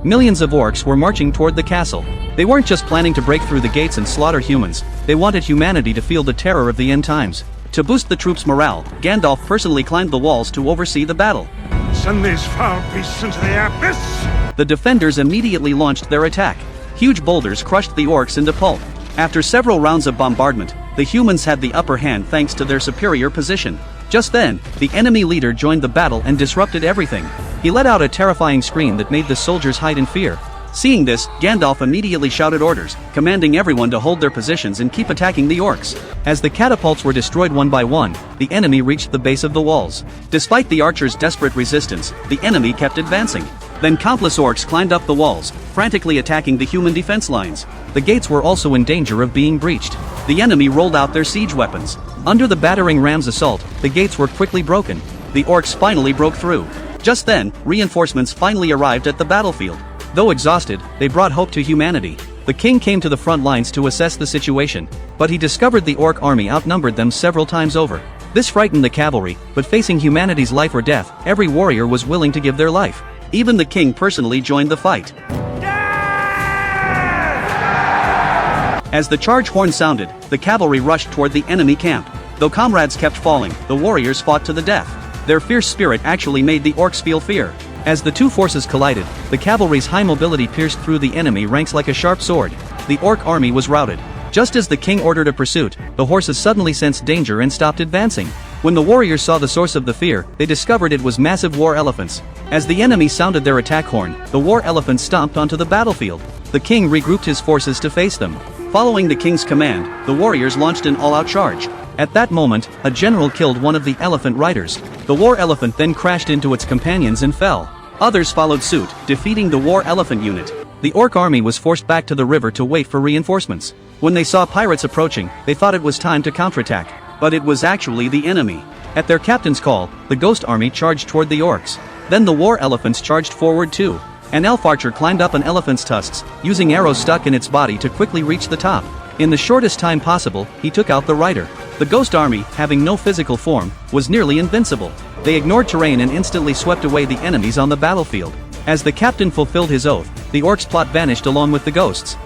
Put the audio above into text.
Millions of orcs were marching toward the castle. They weren't just planning to break through the gates and slaughter humans, they wanted humanity to feel the terror of the end times. To boost the troops' morale, Gandalf personally climbed the walls to oversee the battle. Send these foul beasts into the abyss! The defenders immediately launched their attack. Huge boulders crushed the orcs into pulp. After several rounds of bombardment, the humans had the upper hand thanks to their superior position. Just then, the enemy leader joined the battle and disrupted everything. He let out a terrifying scream that made the soldiers hide in fear. Seeing this, Gandalf immediately shouted orders, commanding everyone to hold their positions and keep attacking the orcs. As the catapults were destroyed one by one, the enemy reached the base of the walls. Despite the archers' desperate resistance, the enemy kept advancing. Then countless orcs climbed up the walls, frantically attacking the human defense lines. The gates were also in danger of being breached. The enemy rolled out their siege weapons. Under the battering ram's assault, the gates were quickly broken. The orcs finally broke through. Just then, reinforcements finally arrived at the battlefield. Though exhausted, they brought hope to humanity. The king came to the front lines to assess the situation, but he discovered the orc army outnumbered them several times over. This frightened the cavalry, but facing humanity's life or death, every warrior was willing to give their life. Even the king personally joined the fight. As the charge horn sounded, the cavalry rushed toward the enemy camp. Though comrades kept falling, the warriors fought to the death. Their fierce spirit actually made the orcs feel fear. As the two forces collided, the cavalry's high mobility pierced through the enemy ranks like a sharp sword. The orc army was routed. Just as the king ordered a pursuit, the horses suddenly sensed danger and stopped advancing. When the warriors saw the source of the fear, they discovered it was massive war elephants. As the enemy sounded their attack horn, the war elephants stomped onto the battlefield. The king regrouped his forces to face them. Following the king's command, the warriors launched an all-out charge. At that moment, a general killed one of the elephant riders. The war elephant then crashed into its companions and fell. Others followed suit, defeating the war elephant unit. The orc army was forced back to the river to wait for reinforcements. When they saw pirates approaching, they thought it was time to counterattack. But it was actually the enemy. At their captain's call, the ghost army charged toward the orcs. Then the war elephants charged forward too. An elf archer climbed up an elephant's tusks, using arrows stuck in its body to quickly reach the top. In the shortest time possible, he took out the rider. The ghost army, having no physical form, was nearly invincible. They ignored terrain and instantly swept away the enemies on the battlefield. As the captain fulfilled his oath, the orcs' plot vanished along with the ghosts.